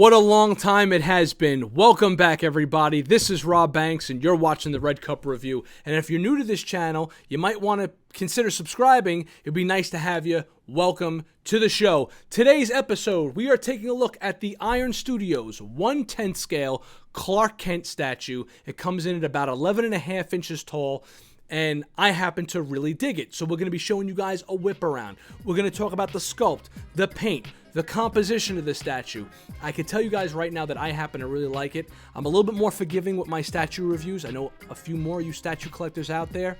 What a long time it has been. Welcome back, everybody. This is Rob Banks, and you're watching the Red Cup Review. And if you're new to this channel, you might want to consider subscribing. It'd be nice to have you. Welcome to the show. Today's episode, we are taking a look at the Iron Studios 1/10 scale Clark Kent statue. It comes in at about 11.5 inches tall. And I happen to really dig it. So we're going to be showing you guys a whip around. We're going to talk about the sculpt, the paint, the composition of the statue. I can tell you guys right now that I happen to really like it. I'm a little bit more forgiving with my statue reviews. I know a few more of you statue collectors out there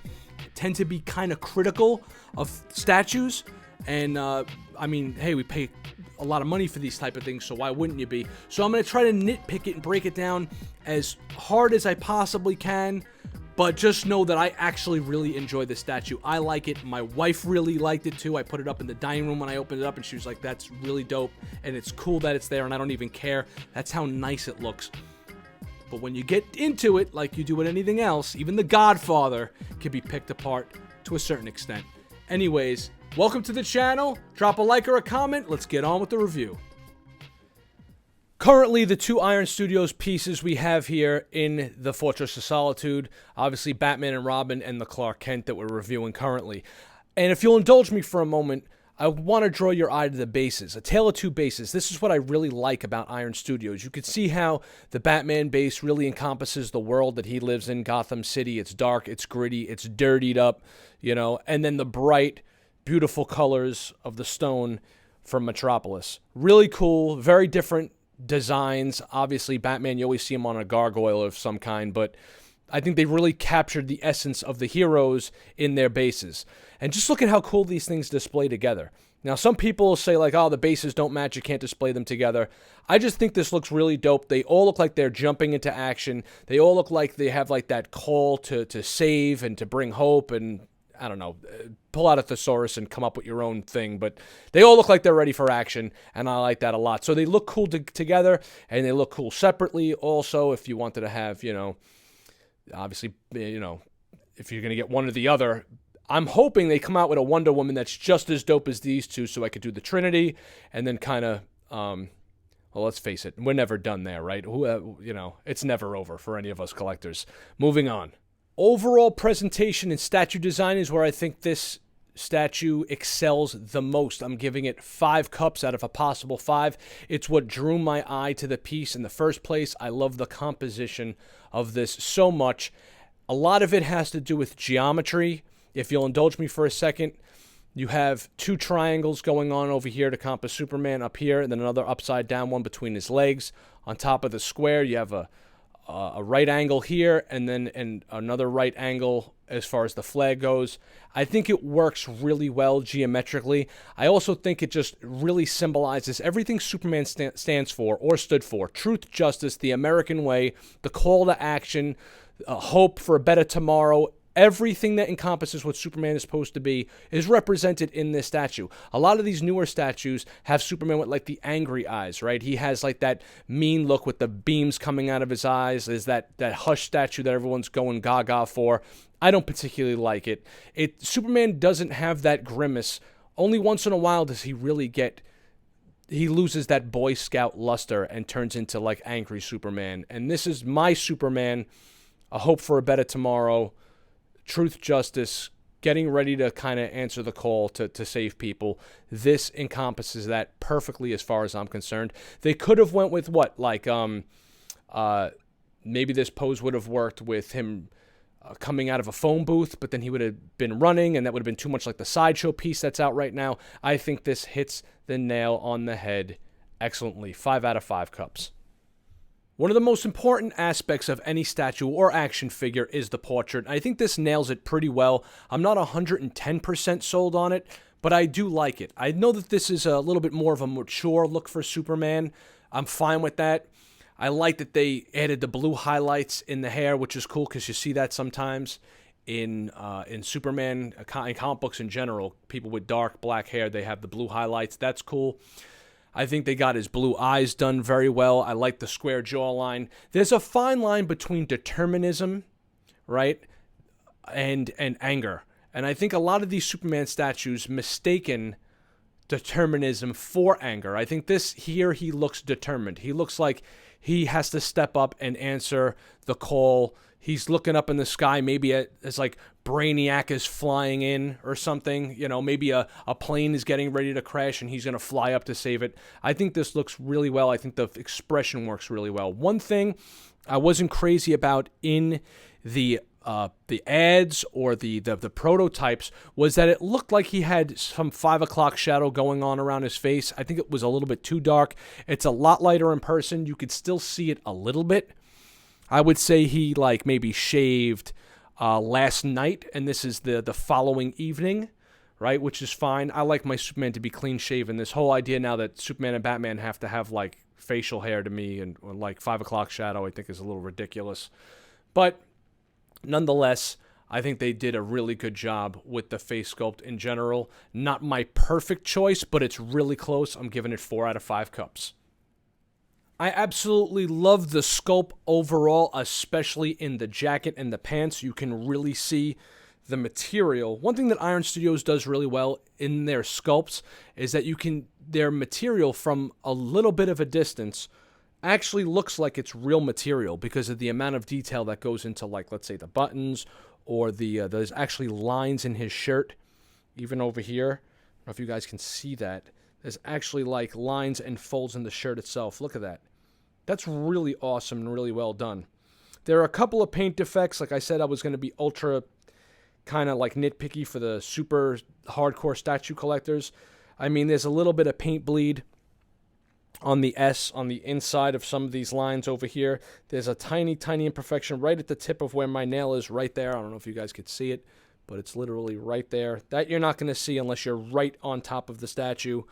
tend to be kind of critical of statues. And I mean, hey, we pay a lot of money for these type of things, so why wouldn't you be? So I'm going to try to nitpick it and break it down as hard as I possibly can. But just know that I actually really enjoy the statue. I like it. My wife really liked it too. I put it up in the dining room when I opened it up, and she was like, that's really dope. And it's cool that it's there, and I don't even care. That's how nice it looks. But when you get into it, like you do with anything else, even The Godfather can be picked apart to a certain extent. Anyways, welcome to the channel. Drop a like or a comment. Let's get on with the review. Currently, the two Iron Studios pieces we have here in the Fortress of Solitude, obviously Batman and Robin and the Clark Kent that we're reviewing currently. And if you'll indulge me for a moment, I want to draw your eye to the bases, a tale of two bases. This is what I really like about Iron Studios. You can see how the Batman base really encompasses the world that he lives in, Gotham City. It's dark, it's gritty, it's dirtied up, you know, and then the bright, beautiful colors of the stone from Metropolis. Really cool, very different designs. Obviously, Batman, you always see him on a gargoyle of some kind, but I think they really captured the essence of the heroes in their bases. And just look at how cool these things display together. Now, some people say like, oh, the bases don't match, you can't display them together. I just think this looks really dope. They all look like they're jumping into action. They all look like they have like that call to save and to bring hope and I don't know, pull out a thesaurus and come up with your own thing, but they all look like they're ready for action, and I like that a lot. So they look cool together, and they look cool separately also. If you wanted to have, you know, obviously, you know, if you're going to get one or the other, I'm hoping they come out with a Wonder Woman that's just as dope as these two, so I could do the Trinity, and then kind of, well, let's face it, we're never done there, right? You know, it's never over for any of us collectors. Moving on. Overall presentation and statue design is where I think this statue excels the most. I'm giving it 5 cups out of a possible 5. It's what drew my eye to the piece in the first place. I love the composition of this so much. A lot of it has to do with geometry. If you'll indulge me for a second, you have 2 triangles going on over here to compass Superman up here, and then another upside down one between his legs. On top of the square, you have a right angle here, and then another right angle as far as the flag goes. I think it works really well geometrically. I also think it just really symbolizes everything Superman stands for or stood for. Truth, justice, the American way, the call to action, hope for a better tomorrow. Everything that encompasses what Superman is supposed to be is represented in this statue. A lot of these newer statues have Superman with like the angry eyes, right? He has like that mean look with the beams coming out of his eyes. Is that Hush statue that everyone's going gaga for. I don't particularly like it. Superman doesn't have that grimace. Only once in a while does he really he loses that Boy Scout luster and turns into like angry Superman. And this is my Superman, a hope for a better tomorrow. Truth, justice, getting ready to kind of answer the call to save people. This encompasses that perfectly as far as I'm concerned. They could have went with what? Like, maybe this pose would have worked with him coming out of a phone booth, but then he would have been running, and that would have been too much like the sideshow piece that's out right now. I think this hits the nail on the head excellently. 5 out of 5 cups. One of the most important aspects of any statue or action figure is the portrait. I think this nails it pretty well. I'm not 110% sold on it, but I do like it. I know that this is a little bit more of a mature look for Superman. I'm fine with that. I like that they added the blue highlights in the hair, which is cool because you see that sometimes in Superman, in comic books in general. People with dark black hair, they have the blue highlights. That's cool. I think they got his blue eyes done very well. I like the square jawline. There's a fine line between determinism, right, and anger. And I think a lot of these Superman statues mistaken determinism for anger. I think this here, he looks determined. He looks like he has to step up and answer the call. He's looking up in the sky, maybe as like Brainiac is flying in or something. You know, maybe a plane is getting ready to crash and he's going to fly up to save it. I think this looks really well. I think the expression works really well. One thing I wasn't crazy about in the ads or the prototypes was that it looked like he had some 5 o'clock shadow going on around his face. I think it was a little bit too dark. It's a lot lighter in person. You could still see it a little bit. I would say he like maybe shaved last night, and this is the following evening, right? Which is fine. I like my Superman to be clean shaven. This whole idea now that Superman and Batman have to have like facial hair to me and or like 5 o'clock shadow, I think is a little ridiculous. But nonetheless, I think they did a really good job with the face sculpt in general. Not my perfect choice, but it's really close. I'm giving it 4 out of 5 cups. I absolutely love the sculpt overall, especially in the jacket and the pants. You can really see the material. One thing that Iron Studios does really well in their sculpts is that their material from a little bit of a distance actually looks like it's real material because of the amount of detail that goes into, like, let's say the buttons or there's actually lines in his shirt, even over here. I don't know if you guys can see that. There's actually like lines and folds in the shirt itself. Look at that. That's really awesome and really well done. There are a couple of paint defects. Like I said, I was going to be ultra kind of like nitpicky for the super hardcore statue collectors. I mean, there's a little bit of paint bleed on the S on the inside of some of these lines over here. There's a tiny, tiny imperfection right at the tip of where my nail is right there. I don't know if you guys could see it, but it's literally right there. That you're not going to see unless you're right on top of the statue.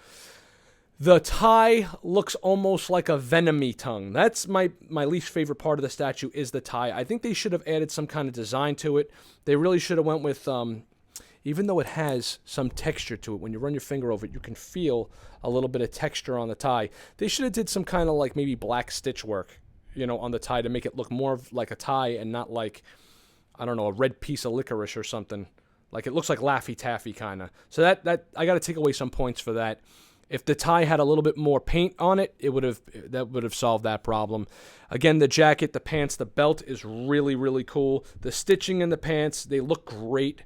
The tie looks almost like a Venom-y tongue. That's my least favorite part of the statue is the tie. I think they should have added some kind of design to it. They really should have went with, even though it has some texture to it, when you run your finger over it, you can feel a little bit of texture on the tie. They should have did some kind of like maybe black stitch work, you know, on the tie to make it look more like a tie and not like, I don't know, a red piece of licorice or something. Like it looks like Laffy Taffy kind of. So that I got to take away some points for that. If the tie had a little bit more paint on it, that would have solved that problem. Again, the jacket, the pants, the belt is really, really cool. The stitching in the pants, they look great.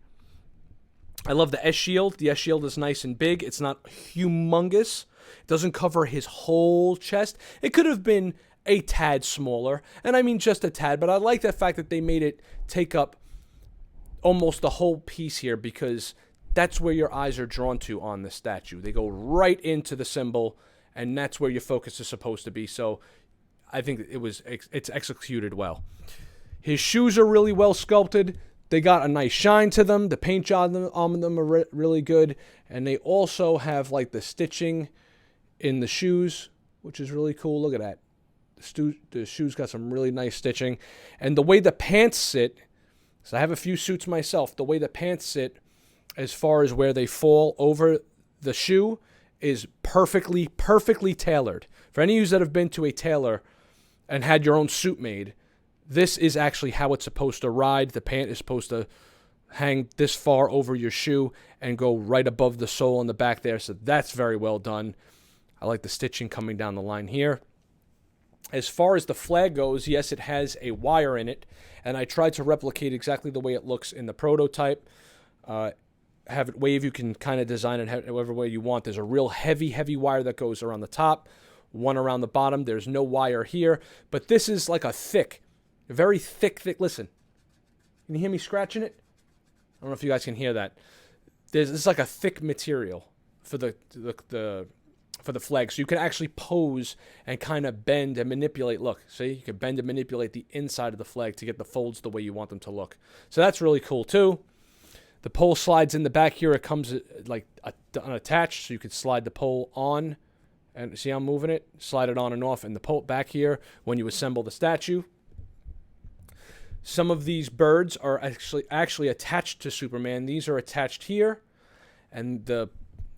I love the S-shield. The S-shield is nice and big. It's not humongous. It doesn't cover his whole chest. It could have been a tad smaller, and I mean just a tad, but I like the fact that they made it take up almost the whole piece here because that's where your eyes are drawn to on the statue. They go right into the symbol, and that's where your focus is supposed to be. So I think it's executed well. His shoes are really well sculpted. They got a nice shine to them. The paint job on them are really good. And they also have like the stitching in the shoes, which is really cool. Look at that. The shoes got some really nice stitching. And the way the pants sit, so I have a few suits myself, the way the pants sit as far as where they fall over the shoe is perfectly tailored. For any of you that have been to a tailor and had your own suit made, this is actually how it's supposed to ride. The pant is supposed to hang this far over your shoe and go right above the sole in the back there. So that's very well done. I like the stitching coming down the line here. As far as the flag goes, yes, it has a wire in it, and I tried to replicate exactly the way it looks in the prototype. Have it wave. You can kind of design it however way you want. There's a real heavy wire that goes around the top, one around the bottom. There's no wire here, but this is like a very thick. Listen, can you hear me scratching it? I don't know if you guys can hear that. It's like a thick material for the flag, so you can actually pose and kind of bend and manipulate. Look, see, you can bend and manipulate the inside of the flag to get the folds the way you want them to look. So that's really cool too. The pole slides in the back here. It comes like unattached, so you can slide the pole on. And see how I'm moving it? Slide it on and off. And the pole back here, when you assemble the statue. Some of these birds are actually attached to Superman. These are attached here. And the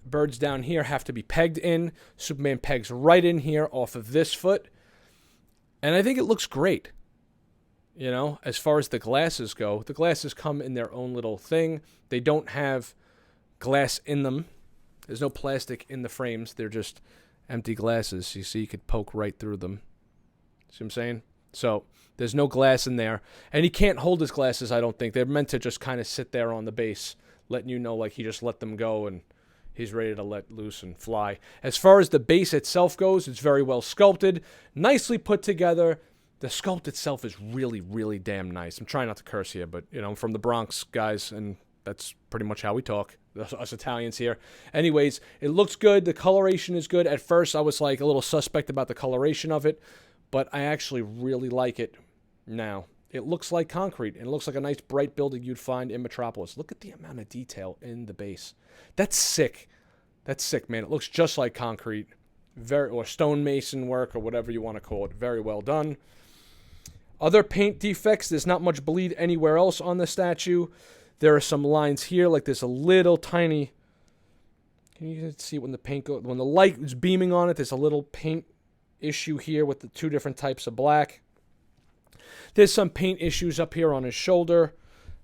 birds down here have to be pegged in. Superman pegs right in here off of this foot. And I think it looks great. You know, as far as the glasses go, the glasses come in their own little thing. They don't have glass in them. There's no plastic in the frames. They're just empty glasses. You see, you could poke right through them. See what I'm saying? So there's no glass in there. And he can't hold his glasses, I don't think. They're meant to just kind of sit there on the base, letting you know like he just let them go and he's ready to let loose and fly. As far as the base itself goes, it's very well sculpted, nicely put together. The sculpt itself is really, really damn nice. I'm trying not to curse here, but, you know, I'm from the Bronx, guys, and that's pretty much how we talk, us Italians here. Anyways, it looks good. The coloration is good. At first, I was like a little suspect about the coloration of it, but I actually really like it now. It looks like concrete, and it looks like a nice bright building you'd find in Metropolis. Look at the amount of detail in the base. That's sick. That's sick, man. It looks just like concrete, or stonemason work, or whatever you want to call it. Very well done. Other paint defects, there's not much bleed anywhere else on the statue. There are some lines here, like there's a little tiny, can you see when the paint goes, when the light is beaming on it, there's a little paint issue here with the two different types of black. There's some paint issues up here on his shoulder.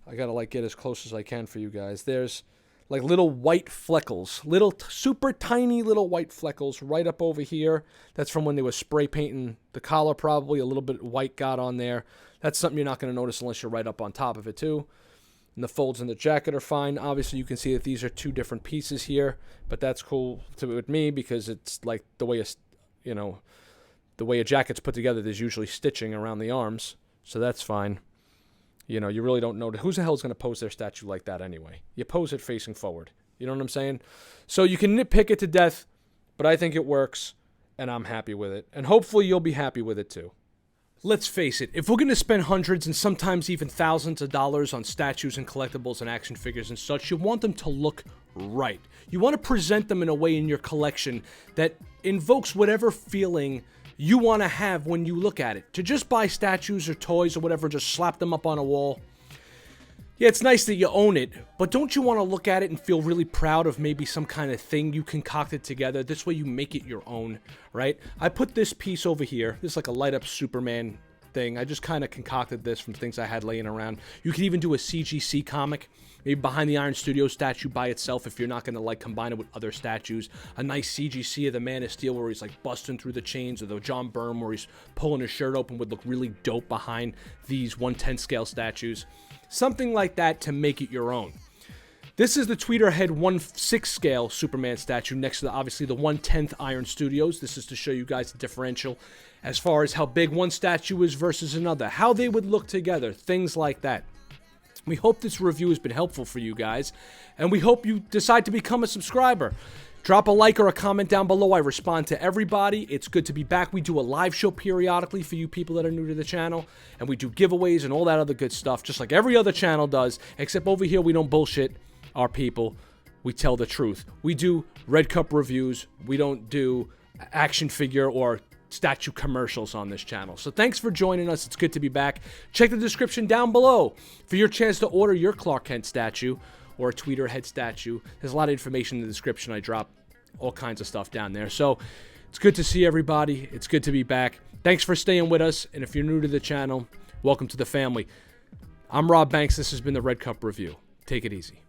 I gotta like get as close as I can for you guys. There's like little white fleckles, little super tiny little white fleckles right up over here. That's from when they were spray painting the collar, probably a little bit white got on there. That's something you're not going to notice unless you're right up on top of it too. And the folds in the jacket are fine. Obviously, you can see that these are two different pieces here, but that's cool with me because it's like the way the way a jacket's put together. There's usually stitching around the arms, so that's fine. You know, you really don't know who the hell is going to pose their statue like that anyway. You pose it facing forward. You know what I'm saying? So you can nitpick it to death, but I think it works, and I'm happy with it. And hopefully you'll be happy with it too. Let's face it, if we're going to spend hundreds and sometimes even thousands of dollars on statues and collectibles and action figures and such, you want them to look right. You want to present them in a way in your collection that invokes whatever feeling you want to have when you look at it. To just buy statues or toys or whatever, just slap them up on a wall. Yeah, it's nice that you own it, but don't you want to look at it and feel really proud of maybe some kind of thing you concocted together? This way you make it your own, right? I put this piece over here. This is like a light-up Superman thing. I just kind of concocted this from things I had laying around. You could even do a CGC comic. Maybe Behind the Iron Studio statue by itself if you're not going to like combine it with other statues. A nice CGC of the Man of Steel where he's like busting through the chains, or the John Byrne where he's pulling his shirt open would look really dope behind these 1/10 scale statues. Something like that to make it your own. This is the Tweeterhead 1/6 scale Superman statue next to obviously the 1/10 Iron Studios. This is to show you guys the differential as far as how big one statue is versus another, how they would look together, things like that. We hope this review has been helpful for you guys, and we hope you decide to become a subscriber. Drop a like or a comment down below. I respond to everybody. It's good to be back. We do a live show periodically for you people that are new to the channel, and we do giveaways and all that other good stuff, just like every other channel does, except over here we don't bullshit our people. We tell the truth. We do Red Cup reviews. We don't do action figure or statue commercials on this channel. So thanks for joining us. It's good to be back. Check the description down below for your chance to order your Clark Kent statue or a Tweeterhead statue. There's a lot of information in the description. I drop all kinds of stuff down there. So it's good to see everybody. It's good to be back. Thanks for staying with us. And if you're new to the channel, welcome to the family. I'm Rob Banks. This has been the Red Cup Review. Take it easy.